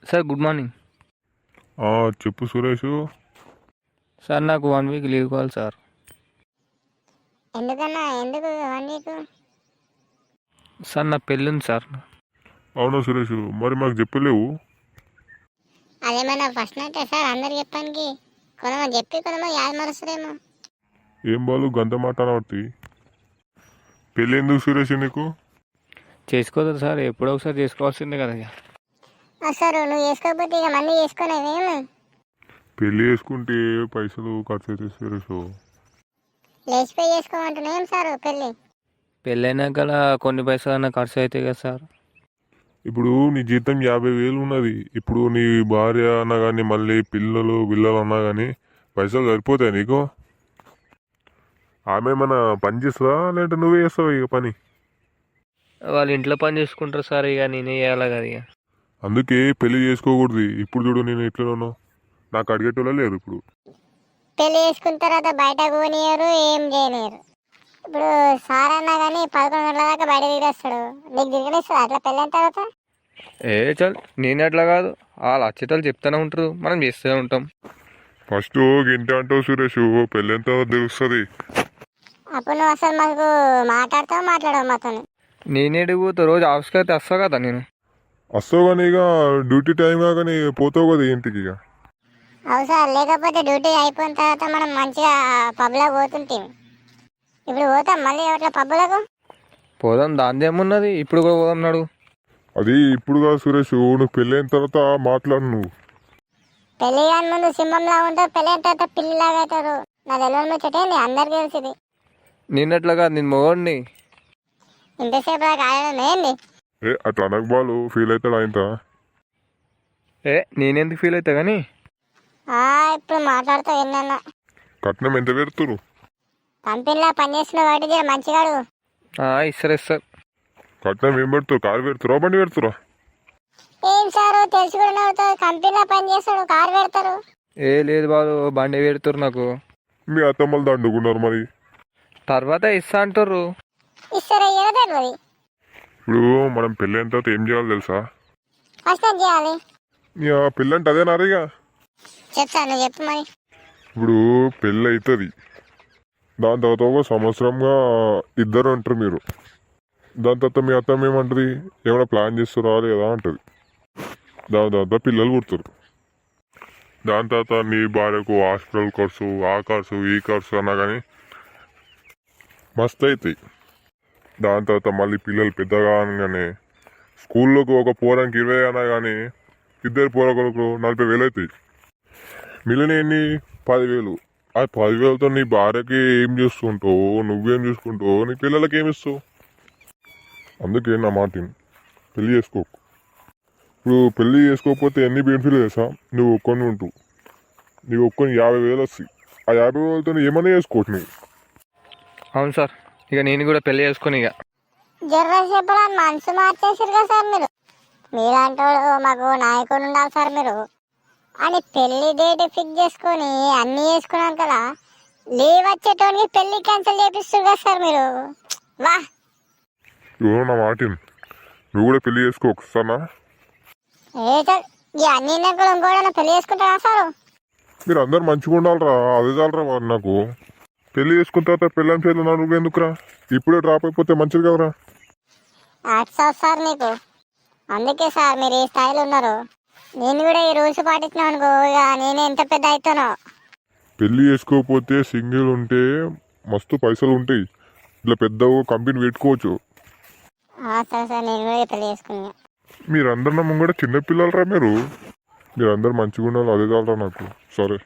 Sir good morning. చెప్పు Suresh. Sir నాకు 1 week leave కావాలి సార్. ఎందుకన్నా ఎందుకు 1 వీక్? సార్ నా పెళ్ళి ఉంది సార్. అవునా సురేష్, మరి మాకు చెప్పలేవు? అదేమన్నా ఫస్ట్ నైట్ సార్ అందరికి చెప్పడానికి కొంతమంది చెప్పి కొంతమంది యాద మరుస్తారేమో. ఏం బాలు గంత మాట అనబట్టి పెళ్ళి ఎందుకు సురేష్ నీకు? చేసుకోదు సార్, ఎప్పుడో ఒకసారి చేసుకోవాల్సిందే కదా ఇక. సార్ నువ్వు చేసుకోకపోతే ఇక మళ్ళీ చేసుకునేవేమి? పెళ్ళి చేసుకుంటే పైసలు ఖర్చు అవుతాయి సురేష్. లేచిపోయి చేసుకోమంటున్నాం సార్ పెళ్ళి. పెళ్ళైనాక కొన్ని పైసలు అన్న ఖర్చు అవుతాయి కదా సార్. ఇప్పుడు నీ జీతం 50,000 ఉన్నది. ఇప్పుడు నీ భార్య అన్నా కానీ మళ్ళీ పిల్లలు అన్నా కానీ పైసలు సరిపోతాయి నీకు? ఆమె మన పని చేస్తుందా లేదంటే నువ్వే చేస్తావా ఇక పని? వాళ్ళు ఇంట్లో పని చేసుకుంటారు సార్, ఇక నేనే చేయాలి కదా ఇక. అందుకే పెళ్లి చేసుకోకూడదు. ఇప్పుడు చూడు నేను ఎట్లనో నాకు అడిగేటోళ్ళ లేరు. ఇప్పుడు పెళ్ళి చేసుకున్న తర్వాత బయట పోనీయరు, ఏం చేయలేరు. ఇప్పుడు సార్ అన్నా కానీ 11 గంటల దాకా బయట తిరిగేస్తాడు. నీకు తిరగనిస్తాడు అట్లా పెళ్ళైన తర్వాత? చల్, నేను అట్లా కాదు, వాళ్ళు అచ్చేటోళ్ళు చెప్తూనే ఉంటారు, మనం చేస్తూనే ఉంటాం. ఫస్ట్ గింటే అంటావు సురేష్, పెళ్ళెంత తెలుస్తుంది. అప్పుడు నువ్వు అసలు మాకు మాట్లాడవు మాతో. నేనేడికి పోతా, రోజు ఆఫీస్కి అయితే వస్తా కదా నేను. వస్తావు కానీ ఇక డ్యూటీ టైం కానీ పోతావు కదా ఇంటికి. ఇక అవు సార్, లేకపోతే డ్యూటీ అయిపోయిన తర్వాత మనం మంచిగా పబ్లో పోతుంటాం. ఇప్పుడు పోతాం మళ్ళీ అట్లా పబ్బులకు? పోదాం, దాని ఏమున్నది, ఇప్పుడు కూడా పోదాం నాడు. అది ఇప్పుడు కాదు సురేష్, నువ్వు పెళ్ళైన తర్వాత మాట్లాడు. నువ్వు పెళ్లి కాని ముందు సింహంలా ఉంటావు, పెళ్ళైన తర్వాత పిల్లిలాగా అవుతారు. నా తెలియని ముచ్చటేంది, అందరికి తెలిసింది. నేను అట్లా కాదు, నేను మొగోడిని. ఇంతసేపు దాకా ఆడడం ఏంది? అట్లా అనకు బాలు, ఫీల్ అవుతాడు ఆయన. నేనెందుకు ఫీల్ అవుతా కానీ. ఇప్పుడు మాట్లాడుతావు ఎన్నన్నా. కట్నం ఎంత పెడుతురు? కంపెనీలో పనిచేస్తున్నావు వాటి జర మంచిగాడు. ఇస్తారు. కట్నం ఏం పెడుతురు? కారు పెడుతురా బండి పెడుతురా? ఏం సారు తెలిసి కూడా నవ్వుతావు, కంపెనీలో పని చేస్తాడు కారు పెడతారు. లేదు బాబు, బండి పెడుతురు నాకు. మీ అత్తమ్మలు దండుకున్నారు మరి. తర్వాత ఇస్తా అంటారు. ఇస్తారా ఏదో తెలియదు. ఇప్పుడు మనం పెళ్ళైన తర్వాత ఏం చేయాలి తెలుసా? ఫస్ట్ ఏం చేయాలి? పెళ్ళి అంటే అదే నారిగా చెప్తాను, చెప్పు మరి. ఇప్పుడు పెళ్ళి అవుతుంది, దాని తర్వాత ఒక సంవత్సరంగా ఇద్దరు అంటారు మీరు. దాని తర్వాత మీ అత్తమ్మ ఏమంటుంది, ఏమైనా ప్లాన్ చేస్తారా లేదా అంటుంది. దాని తర్వాత పిల్లలు పుడతారు. దాని తర్వాత నీ భార్యకు హాస్పిటల్ ఖర్చు, ఆ ఖర్చు ఈ ఖర్చు అన్నా కానీ మస్తు అవుతాయి. దాని తర్వాత మళ్ళీ పిల్లలు పెద్దగా అనగానే స్కూల్లోకి ఒక పోరానికి 20 అన్నా కానీ ఇద్దరు పోరకొలకు 40,000 అవుతాయి. మిగిలిన ఎన్ని? 10,000. ఆ 10,000తో నీ భార్యకి ఏం చూస్తుంటావు, నువ్వేం చూసుకుంటావు, నీ పిల్లలకి ఏమి ఇస్తావు? అందుకే నా మాట పెళ్ళి చేసుకోకు. ఇప్పుడు పెళ్ళి చేసుకోకపోతే ఎన్ని బెనిఫిట్లు తెలుసా? నువ్వు ఒక్కొని ఉంటావు, నీకు ఒక్కొని 50,000 వస్తాయి. ఆ 50,000తో ఏమన్నా చేసుకోవచ్చు నువ్వు. అవును సార్, ఇక నేను కూడా పెళ్లి చేసుకుని ఇక. జర్ర చెప్పడానికి మనసు మార్చేసారు కదా సార్ మీరు. మీరంటూ మాకు నాయకుడు ఉండాలి సార్ మీరు అని పెళ్లి డేట్ ఫిక్స్ చేసుకొని అన్నీ చేసుకున్నాం కదా, లీవ్ వచ్చేటోనికి పెళ్లి క్యాన్సిల్ చేపిస్తారు కదా సార్ మీరు. వా నా మాట నువ్వు కూడా పెళ్లి చేసుకోకు సరేనా? ఈ అన్ని కూడా ఇంకోడన్నా పెళ్లి చేసుకుంటారా సార్? మీరు అందరు మంచిగా ఉండాలరా, అదే చాలరా వారు నాకు. పెళ్లి చేసుకున్న తర్వాత పెళ్ళని పేర్లు నువ్వు ఎందుకురా? ఇప్పుడే డ్రాప్ అయిపోతే మంచిది కదరా. సార్ నీకు అందుకే సార్ మీరు ఈ స్థాయిలో ఉన్నారు. నేను కూడా ఈ రూల్స్ పాటించినా అనుకో, ఇక నేను ఎంత పెద్ద అవుతానో. పెళ్లి చేసుకోకపోతే సింగిల్ ఉంటే మస్తు పైసలు ఉంటాయి, ఇట్లా పెద్ద కంపెనీ పెట్టుకోవచ్చు. సరే సార్, నేను కూడా పెళ్లి చేసుకున్నా. మీరందరు నా ముంగడ చిన్నపిల్లలరా, మీరందరు మంచిగా ఉండాలి, అదే చాలరా నాకు. సరే.